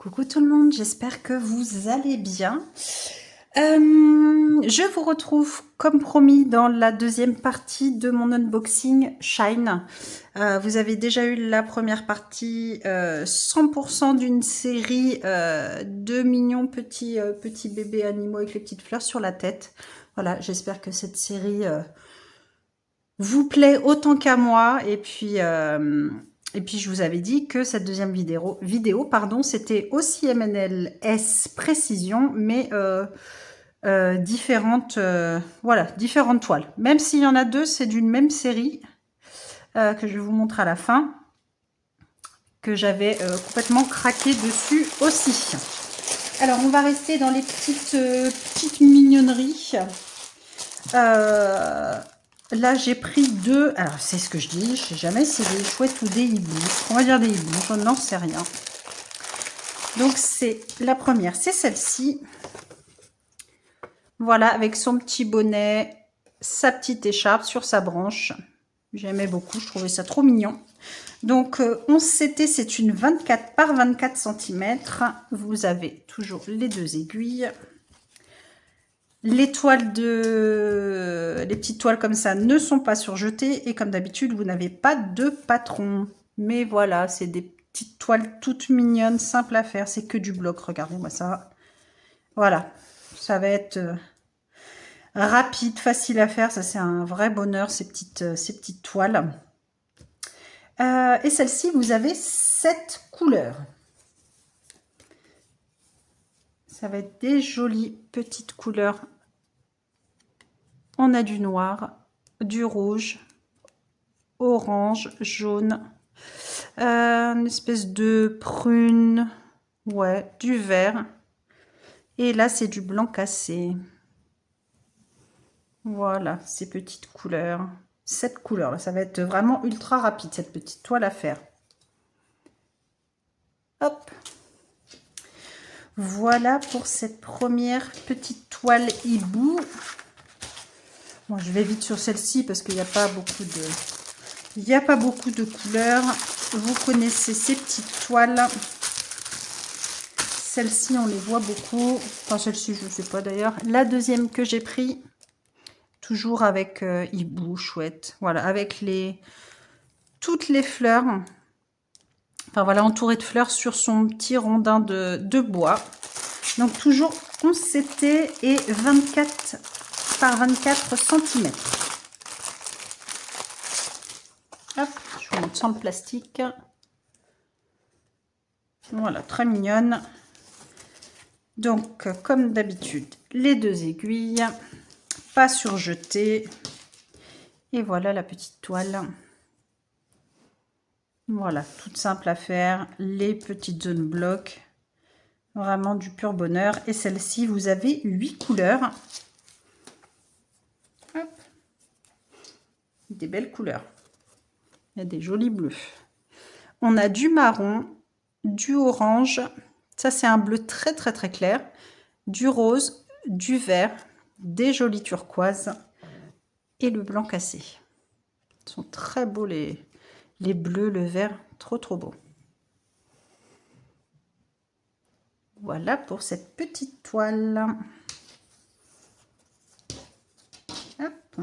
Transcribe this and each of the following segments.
Coucou tout le monde, j'espère que vous allez bien. Je vous retrouve comme promis dans la deuxième partie de mon unboxing Shine. Vous avez déjà eu la première partie 100% d'une série de mignons petits bébés animaux avec les petites fleurs sur la tête. Voilà, j'espère que cette série vous plaît autant qu'à moi. Et puis je vous avais dit que cette deuxième vidéo c'était aussi MNLS Précision, mais différentes, voilà, différentes toiles. Même s'il y en a deux, c'est d'une même série que je vais vous montrer à la fin, que j'avais complètement craqué dessus aussi. Alors, on va rester dans les petites mignonneries. Là, j'ai pris deux. Alors, c'est ce que je dis. Je sais jamais si c'est des chouettes ou des hiboux. On va dire des hiboux. Je n'en sais rien. Donc, c'est la première. C'est celle-ci. Voilà, avec son petit bonnet, sa petite écharpe sur sa branche. J'aimais beaucoup. Je trouvais ça trop mignon. Donc, 11 CT, c'est une 24 par 24 cm. Vous avez toujours les deux aiguilles. Les petites toiles comme ça ne sont pas surjetées et comme d'habitude, vous n'avez pas de patron. Mais voilà, c'est des petites toiles toutes mignonnes, simples à faire. C'est que du bloc, regardez-moi ça. Voilà, ça va être rapide, facile à faire. Ça, c'est un vrai bonheur, ces petites toiles. Et celle-ci, vous avez 7 couleurs. Ça va être des jolies petites couleurs. On a du noir, du rouge, orange, jaune, une espèce de prune, ouais, du vert. Et là, c'est du blanc cassé. Voilà, ces petites couleurs. 7 couleurs, là, ça va être vraiment ultra rapide, cette petite toile à faire. Hop. Voilà pour cette première petite toile hibou. Bon, je vais vite sur celle-ci parce qu'il n'y a pas beaucoup de couleurs. Vous connaissez ces petites toiles. Celles-ci, on les voit beaucoup. Enfin, celle-ci, je ne sais pas d'ailleurs. La deuxième que j'ai pris, toujours avec hibou, chouette. Voilà, avec toutes les fleurs. Enfin, voilà, entourée de fleurs sur son petit rondin de bois. Donc, toujours 11 CT et 24 par 24 cm. Hop, je vous montre sans le plastique. Voilà, très mignonne. Donc, comme d'habitude, les deux aiguilles, pas surjetées. Et voilà la petite toile. Voilà, toute simple à faire. Les petites zones blocs. Vraiment du pur bonheur. Et celle-ci, vous avez 8 couleurs. Hop. Des belles couleurs. Il y a des jolis bleus. On a du marron, du orange. Ça, c'est un bleu très, très, très clair. Du rose, du vert, des jolis turquoises et le blanc cassé. Ils sont très beaux les bleus, le vert. Trop, trop beau. Voilà pour cette petite toile. Hop.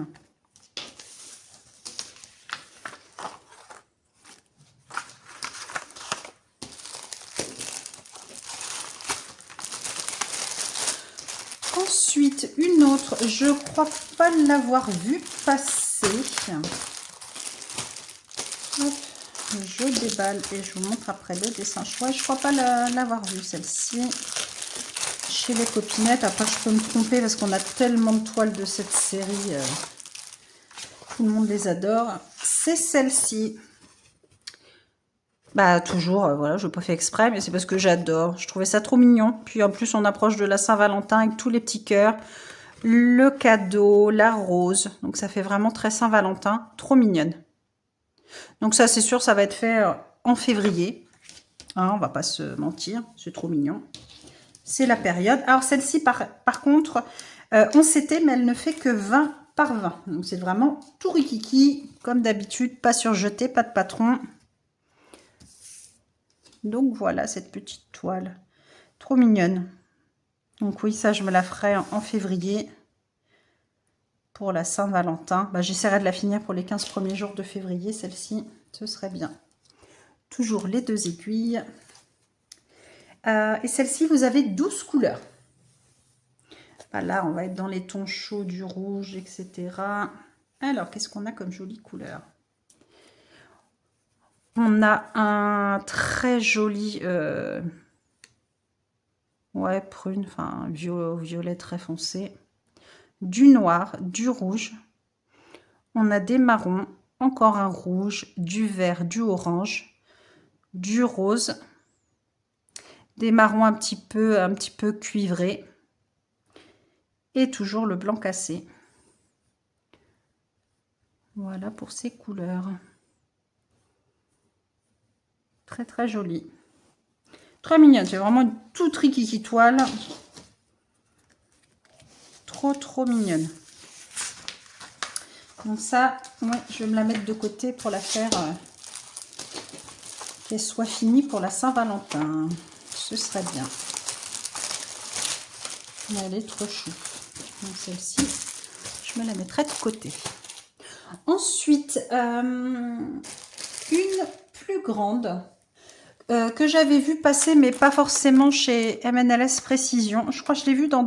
Ensuite, une autre, je crois pas l'avoir vue passer. Hop, je déballe et je vous montre après le dessin. Je crois pas l'avoir vue celle-ci. Chez les copinettes, après je peux me tromper parce qu'on a tellement de toiles de cette série. Tout le monde les adore. C'est celle-ci. Bah toujours, voilà, je n'ai pas fait exprès, mais c'est parce que j'adore. Je trouvais ça trop mignon. Puis en plus, on approche de la Saint-Valentin avec tous les petits cœurs. Le cadeau, la rose. Donc ça fait vraiment très Saint-Valentin. Trop mignonne. Donc ça, c'est sûr, ça va être fait en février. Hein, on va pas se mentir, c'est trop mignon. C'est la période. Alors celle-ci, par contre, on s'était, mais elle ne fait que 20 par 20. Donc c'est vraiment tout rikiki, comme d'habitude, pas surjeté, pas de patron. Donc voilà cette petite toile. Trop mignonne. Donc oui, ça, je me la ferai en février. Pour la Saint-Valentin. Bah, j'essaierai de la finir pour les 15 premiers jours de février, celle-ci. Ce serait bien. Toujours les 2 aiguilles. Et celle-ci, vous avez 12 couleurs. Bah, là, on va être dans les tons chauds, du rouge, etc. Alors, qu'est-ce qu'on a comme jolie couleur? On a un très joli... ouais, prune, enfin, violet très foncé. Du noir, du rouge. On a des marrons, encore un rouge, du vert, du orange, du rose, des marrons un petit peu cuivrés et toujours le blanc cassé. Voilà pour ces couleurs. Très très joli. Très mignonne, c'est vraiment une toute rikiki toile. Trop trop mignonne. Donc ça, ouais, je vais me la mettre de côté pour la faire qu'elle soit finie pour la Saint-Valentin. Ce serait bien. Mais elle est trop chou. Donc celle-ci, je me la mettrai de côté. Ensuite, une plus grande que j'avais vue passer, mais pas forcément chez MNLS Précision. Je crois que je l'ai vue dans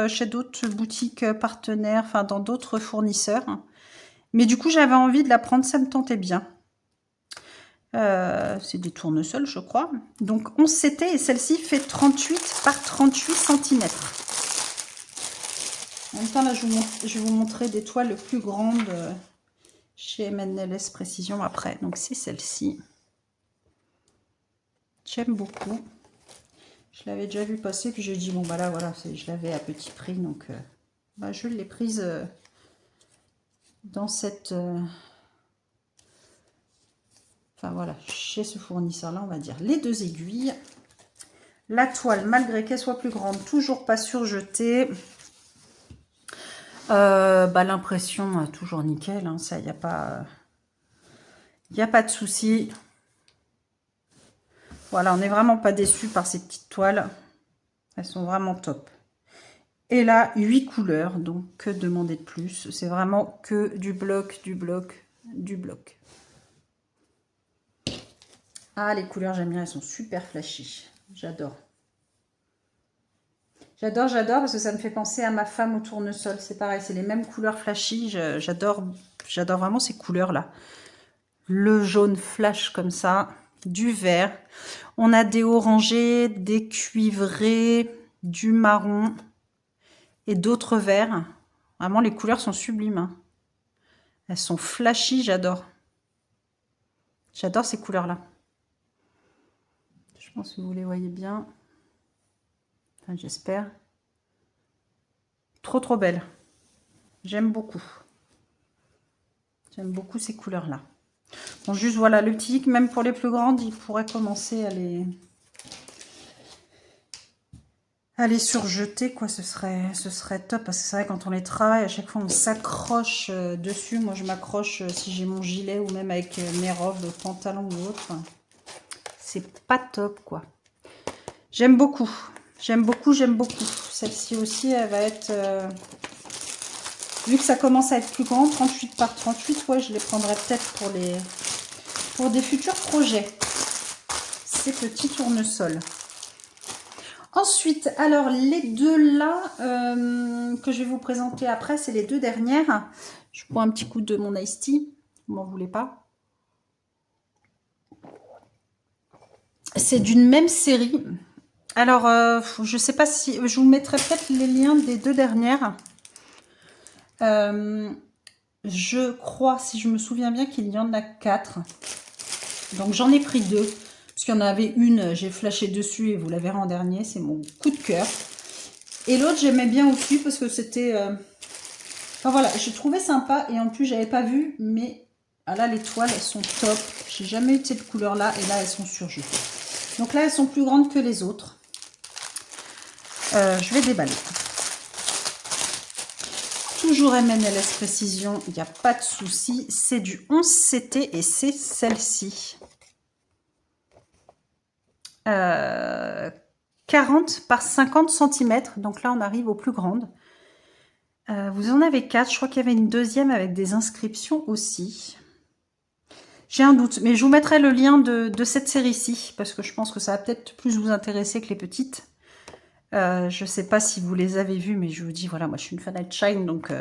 chez d'autres boutiques partenaires, enfin dans d'autres fournisseurs. Mais du coup, j'avais envie de la prendre, ça me tentait bien. C'est des tournesols, je crois. Donc 11 CT et celle-ci fait 38 par 38 cm. En même temps, là, je vais vous montrer des toiles plus grandes chez MNLS Précision après. Donc c'est celle-ci. J'aime beaucoup. Je l'avais déjà vu passer, puis j'ai dit, bon, bah là, voilà, je l'avais à petit prix, donc bah, je l'ai prise dans cette... enfin, voilà, chez ce fournisseur-là, on va dire. Les 2 aiguilles. La toile, malgré qu'elle soit plus grande, toujours pas surjetée. Bah, l'impression, toujours nickel, hein, ça, il n'y a pas... Il n'y a pas de souci. Voilà, on n'est vraiment pas déçu par ces petites toiles. Elles sont vraiment top. Et là, 8 couleurs, donc que demander de plus? C'est vraiment que du bloc, du bloc, du bloc. Ah, les couleurs, j'aime bien, elles sont super flashy. J'adore. J'adore, j'adore, parce que ça me fait penser à ma femme au tournesol. C'est pareil, c'est les mêmes couleurs flashy. J'adore vraiment ces couleurs-là. Le jaune flash comme ça, du vert. On a des orangés, des cuivrés, du marron et d'autres verts. Vraiment, les couleurs sont sublimes. Hein. Elles sont flashy, j'adore. J'adore ces couleurs-là. Je pense que vous les voyez bien. Enfin, j'espère. Trop, trop belle. J'aime beaucoup. J'aime beaucoup ces couleurs-là. Bon, juste, voilà, le petit, même pour les plus grandes, il pourrait commencer à les surjeter, quoi. Ce serait top, parce que c'est vrai, quand on les travaille, à chaque fois, on s'accroche dessus. Moi, je m'accroche si j'ai mon gilet ou même avec mes robes, pantalons ou autre. C'est pas top, quoi. J'aime beaucoup. J'aime beaucoup, j'aime beaucoup. Celle-ci aussi, elle va être... vu que ça commence à être plus grand, 38 par 38, ouais, je les prendrai peut-être pour des futurs projets. Ces petits tournesols. Ensuite, alors les deux là que je vais vous présenter après, c'est les 2 dernières. Je prends un petit coup de mon Ice Tea. Vous m'en voulez pas? C'est d'une même série. Alors, je sais pas si... Je vous mettrai peut-être les liens des 2 dernières. Je crois, si je me souviens bien, qu'il y en a 4. Donc, j'en ai pris 2. Parce qu'il y en avait une, j'ai flashé dessus et vous la verrez en dernier. C'est mon coup de cœur. Et l'autre, j'aimais bien aussi parce que c'était... Enfin, voilà, je trouvais sympa. Et en plus, j'avais pas vu. Mais ah là, les toiles, elles sont top. J'ai jamais eu de cette couleur-là. Et là, elles sont surjetées. Donc là, elles sont plus grandes que les autres. Je vais déballer. Toujours MNLS Précision, il n'y a pas de souci. C'est du 11 CT et c'est celle-ci. 40 par 50 centimètres. Donc là, on arrive aux plus grandes. Vous en avez 4. Je crois qu'il y avait une deuxième avec des inscriptions aussi. J'ai un doute, mais je vous mettrai le lien de cette série-ci, parce que je pense que ça va peut-être plus vous intéresser que les petites. Je sais pas si vous les avez vues, mais je vous dis, voilà, moi je suis une fan de Shine, donc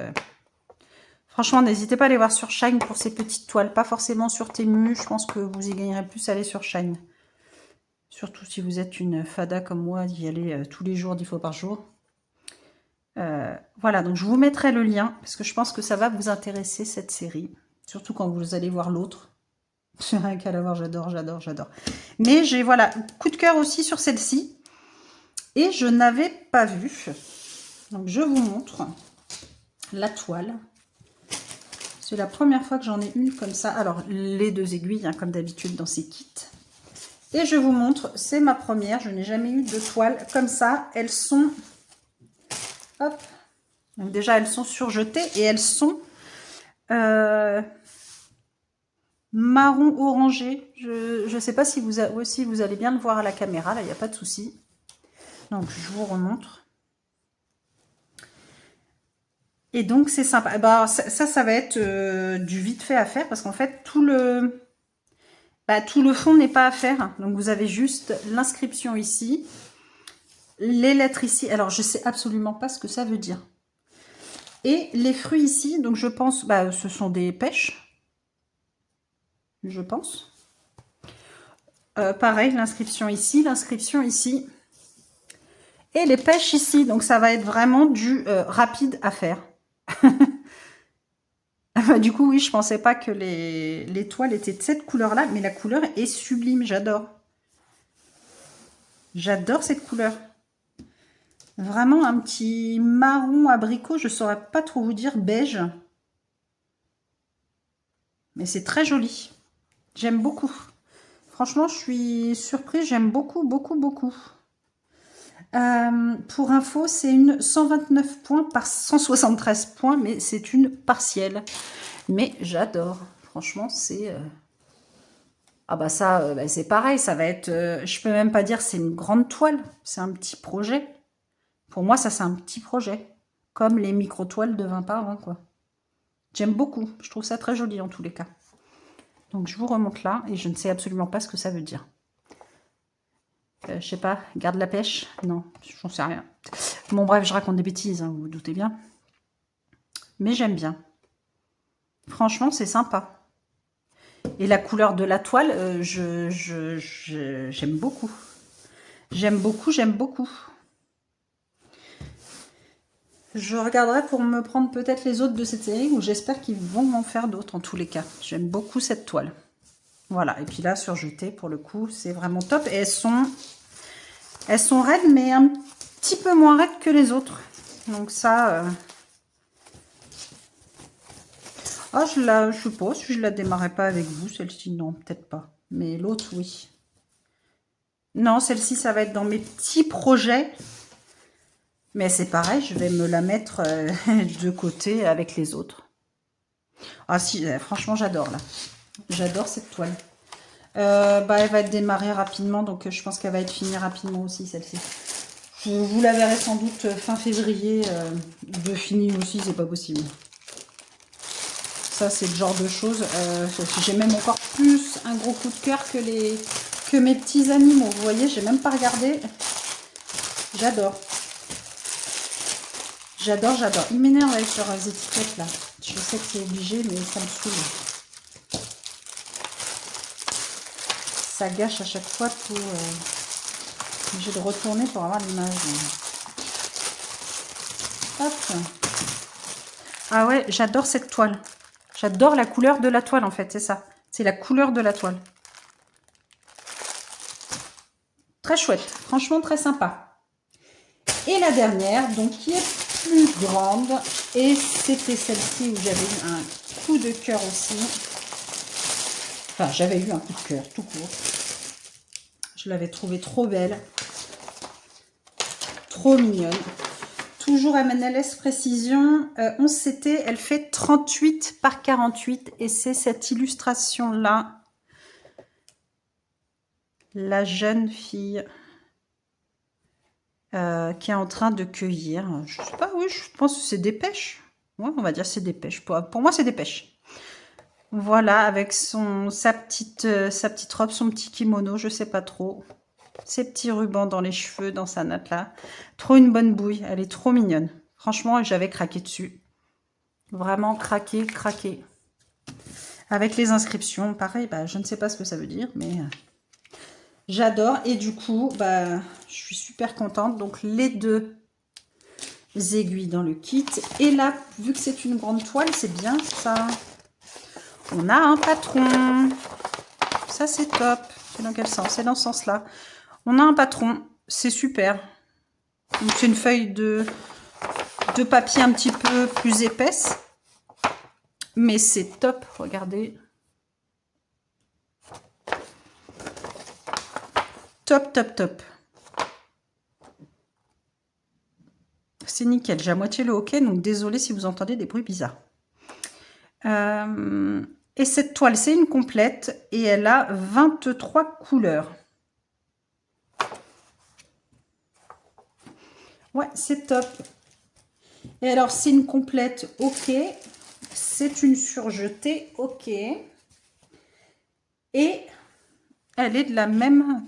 franchement, n'hésitez pas à aller voir sur Shine pour ces petites toiles, pas forcément sur Temu. Je pense que vous y gagnerez plus à aller sur Shine. Surtout si vous êtes une fada comme moi, d'y aller tous les jours, 10 fois par jour. Voilà, donc je vous mettrai le lien, parce que je pense que ça va vous intéresser, cette série. Surtout quand vous allez voir l'autre. J'ai rien qu'à la voir, j'adore, j'adore, j'adore. Mais j'ai, voilà, coup de cœur aussi sur celle-ci. Et je n'avais pas vu. Donc je vous montre la toile. C'est la première fois que j'en ai une comme ça. Alors, les 2 aiguilles, hein, comme d'habitude dans ces kits. Et je vous montre, c'est ma première. Je n'ai jamais eu de toile comme ça. Elles sont... Hop. Donc déjà, elles sont surjetées et elles sont... marron orangé. Je ne sais pas si vous allez bien le voir à la caméra. Là, il n'y a pas de souci. Donc, je vous remontre. Et donc, c'est sympa. Bah, ça va être du vite fait à faire parce qu'en fait, tout le fond n'est pas à faire. Donc, vous avez juste l'inscription ici, les lettres ici. Alors, je sais absolument pas ce que ça veut dire. Et les fruits ici, donc je pense, ce sont des pêches. Je pense. Pareil, l'inscription ici, et les pêches ici. Donc, ça va être vraiment du rapide à faire. Du coup, oui, je pensais pas que les toiles étaient de cette couleur-là, mais la couleur est sublime, j'adore. J'adore cette couleur. Vraiment un petit marron abricot, je saurais pas trop vous dire, beige. Mais c'est très joli. J'aime beaucoup. Franchement, je suis surprise, j'aime beaucoup, beaucoup, beaucoup. Pour info, c'est une 129 points par 173 points, mais c'est une partielle. Mais j'adore. Franchement, c'est... Ah bah ça, c'est pareil, ça va être... je peux même pas dire c'est une grande toile, c'est un petit projet. Pour moi, ça c'est un petit projet. Comme les micro-toiles de 20 par 20, quoi. J'aime beaucoup, je trouve ça très joli en tous les cas. Donc je vous remonte là, et je ne sais absolument pas ce que ça veut dire. Je sais pas, garde la pêche? Non, j'en sais rien. Bon bref, je raconte des bêtises, hein, vous vous doutez bien. Mais j'aime bien. Franchement, c'est sympa. Et la couleur de la toile, j'aime beaucoup. J'aime beaucoup, j'aime beaucoup. Je regarderai pour me prendre peut-être les autres de cette série, ou j'espère qu'ils vont m'en faire d'autres en tous les cas. J'aime beaucoup cette toile. Voilà, et puis là, surjetée, pour le coup, c'est vraiment top. Et elles sont raides, mais un petit peu moins raides que les autres. Donc ça... Ah, je sais pas si je la démarrais pas avec vous, celle-ci, non, peut-être pas. Mais l'autre, oui. Non, celle-ci, ça va être dans mes petits projets. Mais c'est pareil, je vais me la mettre de côté avec les autres. Ah si, franchement, j'adore là. J'adore cette toile. Elle va être démarrée rapidement, donc je pense qu'elle va être finie rapidement aussi, celle-ci. Vous la verrez sans doute fin février. De fini aussi, c'est pas possible. Ça, c'est le genre de choses. J'ai même encore plus un gros coup de cœur que mes petits animaux. Vous voyez, j'ai même pas regardé. J'adore. J'adore, j'adore. Ils m'énervent avec leurs étiquettes là. Je sais que c'est obligé, mais ça me saoule. Ça gâche à chaque fois tout. J'ai de retourner pour avoir l'image. Hop. Ah ouais, j'adore cette toile. J'adore la couleur de la toile en fait, c'est ça. C'est la couleur de la toile. Très chouette, franchement très sympa. Et la dernière, donc qui est plus grande, et c'était celle-ci où j'avais eu un coup de cœur aussi. Enfin, j'avais eu un coup de cœur, tout court. Je l'avais trouvée trop belle. Trop mignonne. Toujours MNLS Précision. 11 CT, elle fait 38 par 48. Et c'est cette illustration-là. La jeune fille. qui est en train de cueillir. Je sais pas, oui, je pense que c'est des pêches. Ouais, on va dire c'est des pêches. Pour moi, c'est des pêches. Voilà, avec sa petite robe, son petit kimono, je sais pas trop. Ses petits rubans dans les cheveux, dans sa natte là. Trop une bonne bouille, elle est trop mignonne. Franchement, j'avais craqué dessus. Vraiment craqué, craqué. Avec les inscriptions, pareil, bah, je ne sais pas ce que ça veut dire, mais j'adore. Et du coup, bah, je suis super contente. Donc, les deux aiguilles dans le kit. Et là, vu que c'est une grande toile, c'est bien ça. On a un patron. Ça, c'est top. C'est dans quel sens? C'est dans ce sens-là. On a un patron. C'est super. C'est une feuille de papier un petit peu plus épaisse. Mais c'est top. Regardez. Top, top, top. C'est nickel. J'ai à moitié le hockey, donc désolé si vous entendez des bruits bizarres. Et cette toile, c'est une complète et elle a 23 couleurs. Ouais, c'est top. Et alors, c'est une complète, ok. C'est une surjetée, ok. Et elle est de la même...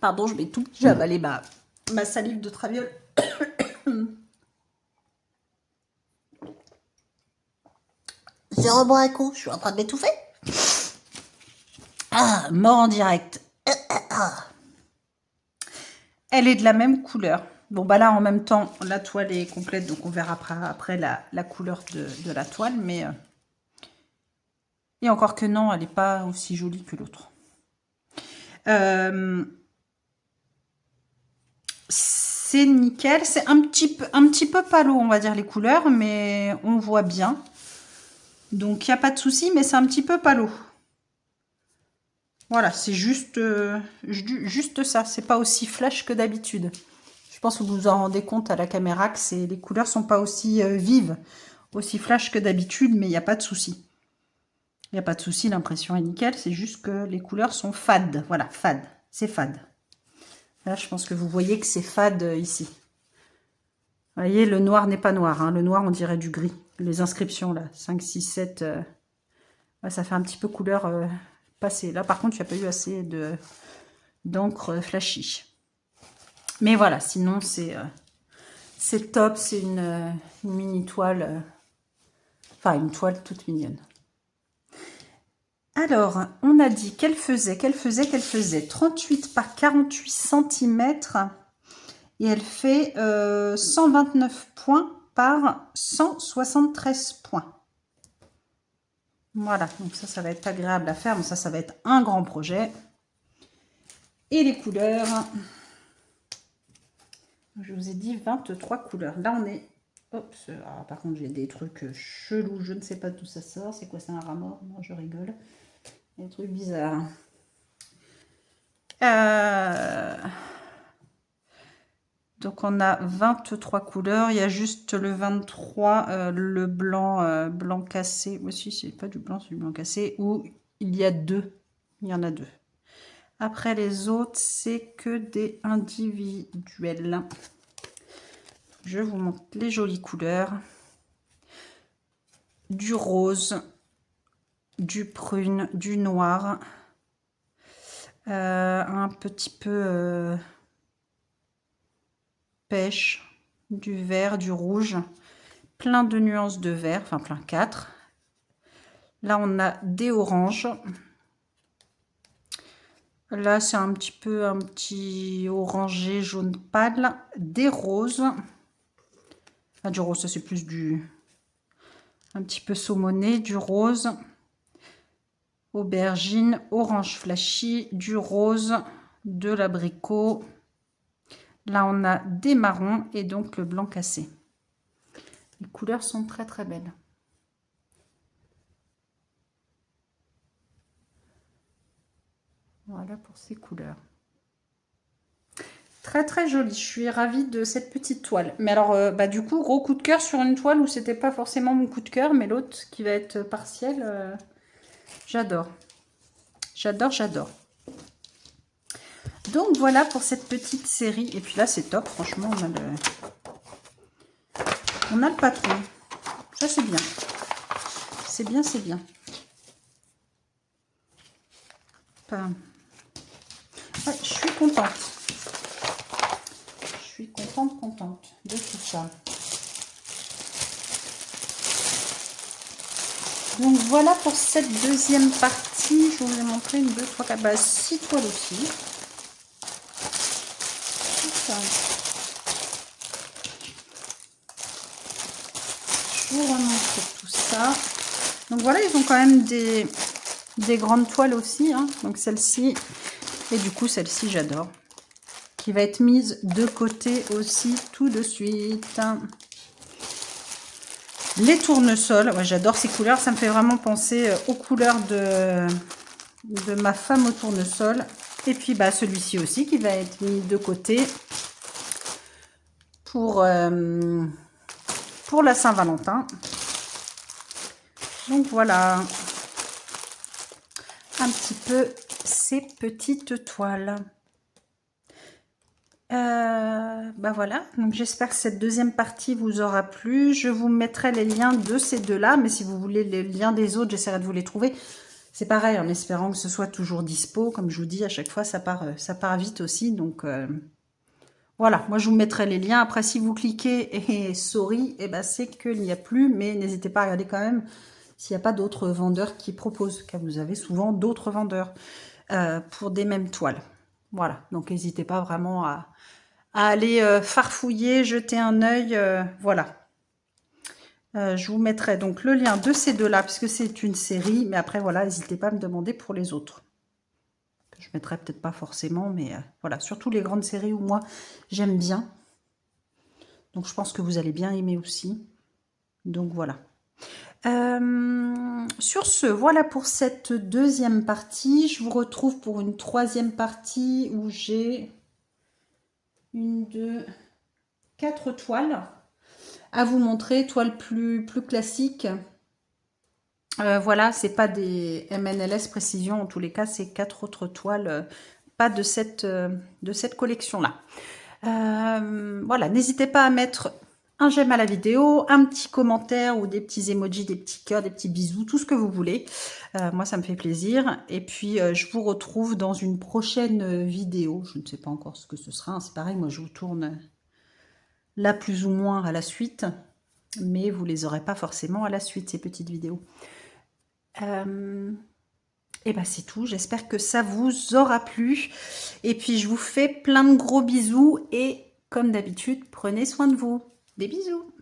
Pardon, je vais tout petit, j'ai avalé ma salive de traviole. J'ai rebond un coup, je suis en train de m'étouffer. Ah, mort en direct. Elle est de la même couleur. Bon, bah là, en même temps, la toile est complète, donc on verra après la couleur de la toile, mais... Et encore que non, elle n'est pas aussi jolie que l'autre. C'est nickel. C'est un petit peu palo, on va dire, les couleurs, mais on voit bien. Donc, il n'y a pas de souci, mais c'est un petit peu palo. Voilà, c'est juste ça. C'est pas aussi flash que d'habitude. Je pense que vous vous en rendez compte à la caméra que les couleurs sont pas aussi vives, aussi flash que d'habitude, mais il n'y a pas de souci. Il n'y a pas de souci, l'impression est nickel. C'est juste que les couleurs sont fades. Voilà, fade. C'est fade. Là, je pense que vous voyez que c'est fade ici. Vous voyez, le noir n'est pas noir. Hein. Le noir, on dirait du gris. Les inscriptions, là, 5, 6, 7, ça fait un petit peu couleur passée. Là, par contre, il n'y a pas eu assez d'encre flashy. Mais voilà, sinon, c'est top. C'est une mini toile. Enfin, une toile toute mignonne. Alors, on a dit qu'elle faisait 38 par 48 cm. Et elle fait 129 points par 173 points. Voilà, donc ça va être agréable à faire. Mais ça va être un grand projet. Et les couleurs. Je vous ai dit 23 couleurs. Là, on est... Oups, ah, par contre, j'ai des trucs chelous. Je ne sais pas d'où ça sort. C'est quoi, c'est un rat mort? Non, je rigole. Des trucs bizarres. Donc, on a 23 couleurs. Il y a juste le 23, le blanc, blanc cassé. Aussi, c'est pas du blanc, c'est du blanc cassé. Où il y a deux. Il y en a deux. Après, les autres, c'est que des individuels. Je vous montre les jolies couleurs. Du rose, du prune, du noir. Un petit peu pêche, du vert, du rouge, plein de nuances de vert, enfin plein 4. Là, on a des oranges. Là, c'est un petit orangé jaune pâle, des roses. Ah, du rose, ça c'est plus un petit peu saumoné, du rose, aubergine, orange flashy, du rose, de l'abricot. Là, on a des marrons et donc le blanc cassé. Les couleurs sont très très belles. Voilà pour ces couleurs. Très très jolie. Je suis ravie de cette petite toile. Mais alors, du coup, gros coup de cœur sur une toile où c'était pas forcément mon coup de cœur, mais l'autre qui va être partiel, j'adore. J'adore, j'adore. Donc voilà pour cette petite série. Et puis là, c'est top. Franchement, on a le patron. Ça, c'est bien. C'est bien, c'est bien. Enfin, ouais, je suis contente. Je suis contente de tout ça. Donc voilà pour cette deuxième partie. Je vous ai montré 1, 2, 3, 4, bah 6 toiles aussi. Je vous remontre tout ça. Donc voilà, ils ont quand même des grandes toiles aussi. Hein. Donc celle-ci, et du coup celle-ci j'adore. Qui va être mise de côté aussi tout de suite. Les tournesols, ouais, j'adore ces couleurs, ça me fait vraiment penser aux couleurs de ma femme au tournesol. Et puis bah, celui-ci aussi qui va être mis de côté pour la Saint-Valentin. Donc voilà un petit peu ces petites toiles. Bah voilà, donc j'espère que cette deuxième partie vous aura plu. Je vous mettrai les liens de ces deux-là, mais si vous voulez les liens des autres, j'essaierai de vous les trouver. C'est pareil, en espérant que ce soit toujours dispo. Comme je vous dis, à chaque fois, ça part vite aussi. Donc voilà, moi je vous mettrai les liens. Après, si vous cliquez et sorry, eh ben, c'est qu'il n'y a plus, mais n'hésitez pas à regarder quand même s'il n'y a pas d'autres vendeurs qui proposent, car vous avez souvent d'autres vendeurs pour des mêmes toiles. Voilà, donc n'hésitez pas vraiment à aller farfouiller, jeter un œil, voilà. Je vous mettrai donc le lien de ces deux-là, puisque c'est une série, mais après, voilà, n'hésitez pas à me demander pour les autres. Je mettrai peut-être pas forcément, mais voilà, surtout les grandes séries où moi, j'aime bien. Donc, je pense que vous allez bien aimer aussi. Donc, voilà. Sur ce, voilà pour cette deuxième partie. Je vous retrouve pour une troisième partie où j'ai 1, 2, 4 toiles à vous montrer, toiles plus classiques. Voilà, c'est pas des MNLS précision, en tous les cas, c'est 4 autres toiles, pas de cette collection-là. Voilà, n'hésitez pas à mettre un j'aime à la vidéo, un petit commentaire ou des petits emojis, des petits cœurs, des petits bisous, tout ce que vous voulez. Moi, ça me fait plaisir. Et puis, je vous retrouve dans une prochaine vidéo. Je ne sais pas encore ce que ce sera. Hein. C'est pareil, moi, je vous tourne là plus ou moins à la suite. Mais vous les aurez pas forcément à la suite, ces petites vidéos. Et ben c'est tout, j'espère que ça vous aura plu. Et puis je vous fais plein de gros bisous et comme d'habitude, prenez soin de vous. Des bisous.